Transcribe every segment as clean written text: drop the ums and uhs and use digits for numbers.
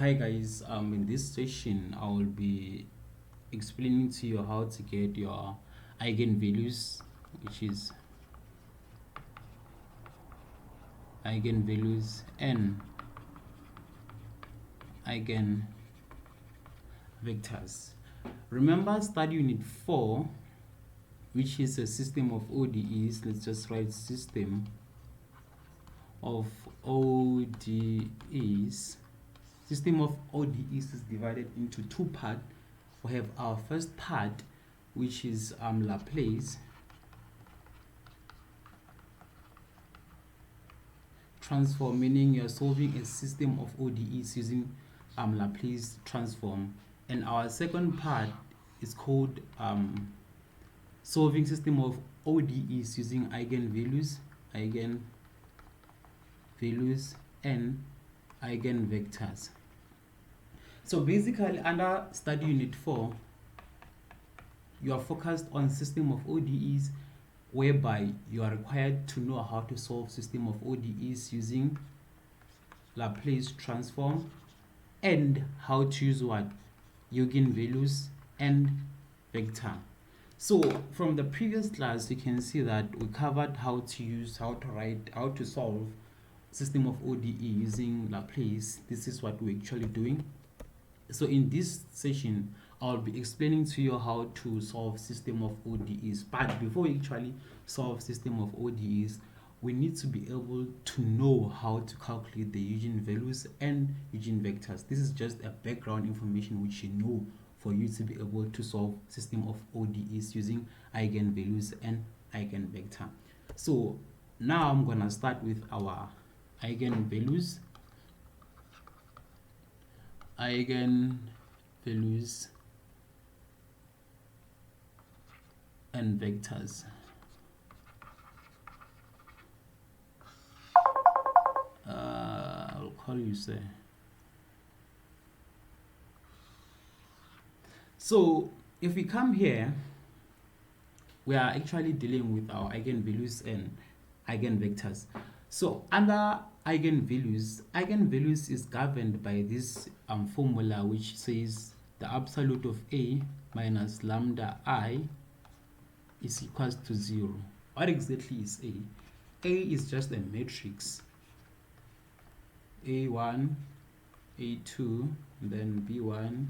Hi guys, in this session I will be explaining to you how to get your eigenvalues, which is eigenvalues and eigenvectors. Remember study unit 4, which is a system of ODEs. Let's just write system of ODEs. System of ODEs is divided into two parts. We have our first part, which is Laplace transform, meaning you're solving a system of ODEs using Laplace transform. And our second part is called solving system of ODEs using eigenvalues and eigenvectors. So basically, under study unit 4, you are focused on system of ODEs, whereby you are required to know how to solve system of ODEs using Laplace transform and how to use what? Eigenvalues and vector. So from the previous class, you can see that we covered how to solve system of ODE using Laplace. This is what we're actually doing. So in this session, I'll be explaining to you how to solve system of ODEs. But before we actually solve system of ODEs, we need to be able to know how to calculate the eigenvalues and eigenvectors. This is just a background information which you know for you to be able to solve system of ODEs using eigenvalues and eigenvector. So now I'm gonna start with our eigenvalues and vectors. I'll call you say. So if we come here, we are actually dealing with our eigenvalues and eigenvectors. So under eigenvalues is governed by this formula, which says the absolute of A minus lambda I is equals to 0. What exactly is A? A is just a matrix. A1, A2, then B1,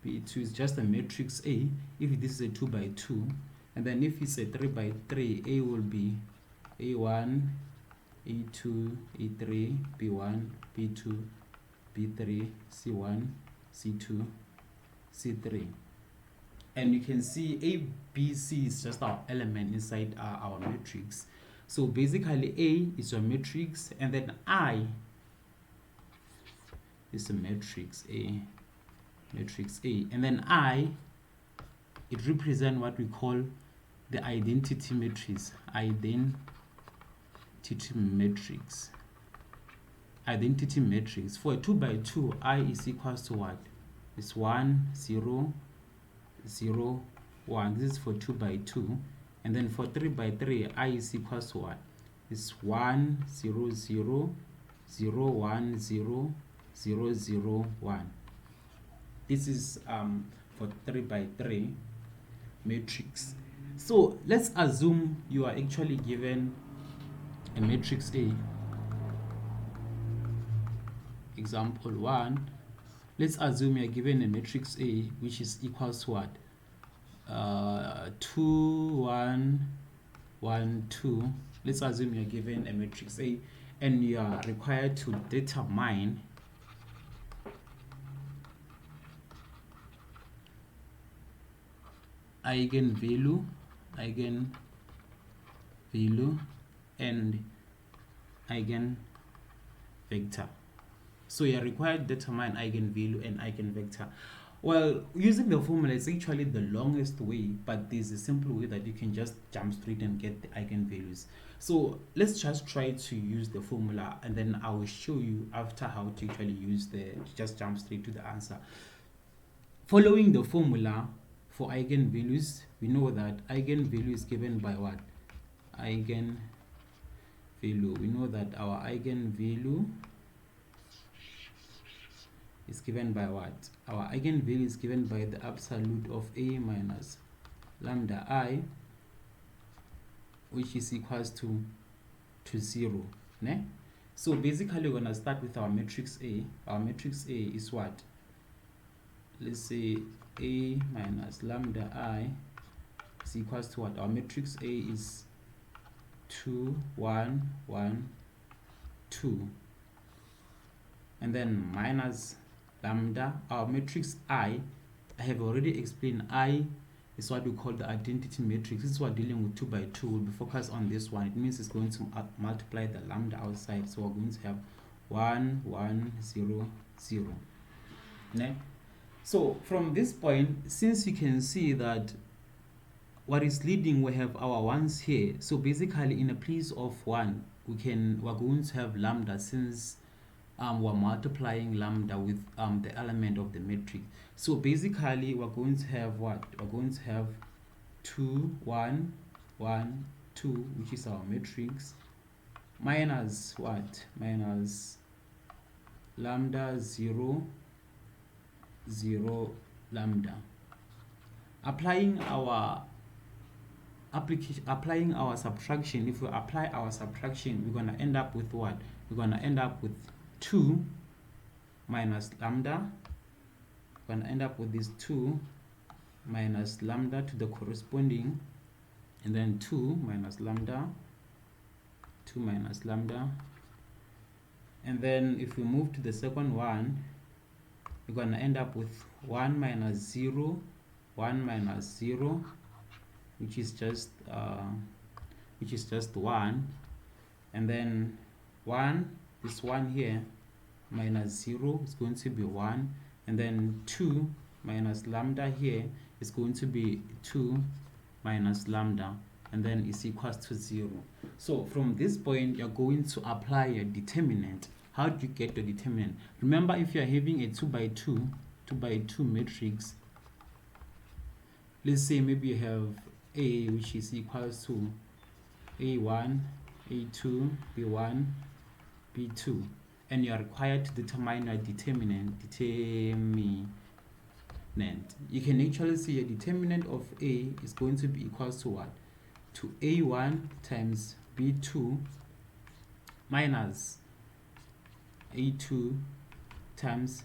B2 is just a matrix A. If this is a 2 by 2, and then if it's a 3 by 3, A will be A1, A2, A3, B1, B2, B3, C1, C2, C3. And you can see A, B, C is just our element inside our matrix. So basically A is your matrix, and then I is a matrix A, and then I, it represents what we call the identity matrix. Identity matrix. For a 2 by 2, I is equals to what? It's 1, 0, 0, 1. This is for 2 by 2. And then for 3 by 3, I is equals to what? It's 1, 0, 0, 0, 1, 0, 0, 0, 1. This is for 3 by 3 matrix. So let's assume you are actually given a matrix A. Example 1. Let's assume you are given a matrix A which is equals to what? 2, 1, 1, 2. Let's assume you are given a matrix A and you are required to determine eigenvalue and eigenvector. So you are required to determine eigenvalue and eigenvector. Well, using the formula is actually the longest way, but there's a simple way that you can just jump straight and get the eigenvalues. So let's just try to use the formula, and then I will show you after how to actually just jump straight to the answer. Following the formula for eigenvalues, we know that eigenvalue is given by what? Eigenvalue. We know that our eigenvalue is given by what? Our eigenvalue is given by the absolute of A minus lambda I, which is equals to 0. Ne? So basically we're gonna start with our matrix A. Our matrix A is what? Let's say A minus lambda I is equals to what? Our matrix A is 2, 1, 1, 2. And then minus lambda. Our matrix I have already explained. I is what we call the identity matrix. This is what dealing with 2 by 2. We'll be focused on this one. It means it's going to multiply the lambda outside. So we're going to have 1, 1, 0, 0. Ne? So from this point, since you can see that what is leading, we have our ones here. So basically in a place of 1, we're going to have lambda, since we're multiplying lambda with the element of the matrix. So basically we're going to have what? We're going to have 2, 1, 1, 2, which is our matrix, minus what? Minus lambda 0, 0, lambda. Applying our subtraction, if we apply our subtraction, we're going to end up with what? We're going to end up with 2 minus lambda. We're going to end up with this 2 minus lambda to the corresponding, and then 2 minus lambda, 2 minus lambda. And then if we move to the second one, we're going to end up with 1 minus 0, 1 minus 0, which is just 1, and then 1, this 1 here minus 0 is going to be 1, and then 2 minus lambda here is going to be 2 minus lambda, and then is equals to 0. So from this point you're going to apply your determinant. How do you get the determinant? Remember, if you're having a 2 by 2 matrix, let's say maybe you have A, which is equals to A1, A2, B1, B2, and you are required to determine your determinant. You can actually see your determinant of A is going to be equals to what? To A1 times B2 minus A2 times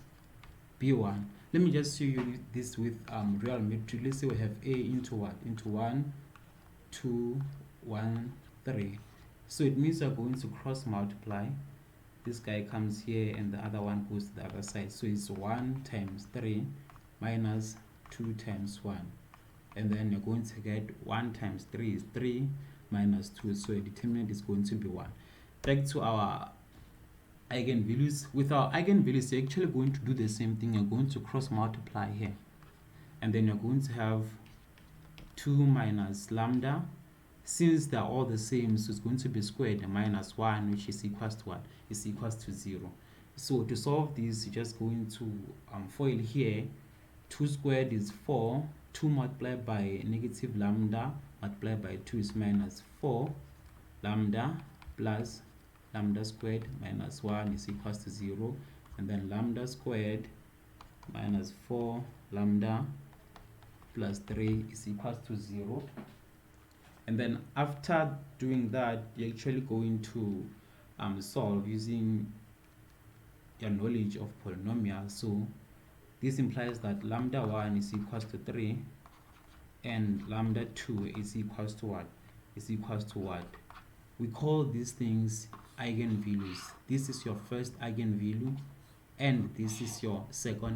B1. Let me just show you this with real matrix. Let's say we have A into what? Into 1, 2, 1, 3. So it means we're going to cross multiply. This guy comes here and the other one goes to the other side. So it's 1 times 3 minus 2 times 1. And then you're going to get 1 times 3 is 3 minus 2. So your determinant is going to be 1. Back to our eigenvalues. With our eigenvalues, you're actually going to do the same thing. You're going to cross multiply here, and then you're going to have 2 minus lambda. Since they're all the same, so it's going to be squared, minus 1, which is equals to what? Is equals to 0. So to solve this, you're just going to FOIL here. 2 squared is 4. 2 multiplied by negative lambda multiplied by 2 is minus 4 lambda, plus lambda squared minus 1 is equals to 0, and then lambda squared minus 4 lambda plus 3 is equals to 0. And then after doing that, you're actually going to solve using your knowledge of polynomials. So this implies that lambda 1 is equals to 3 and lambda 2 is equals to what? Is equals to what? We call these things eigenvalues. This is your first eigenvalue and this is your second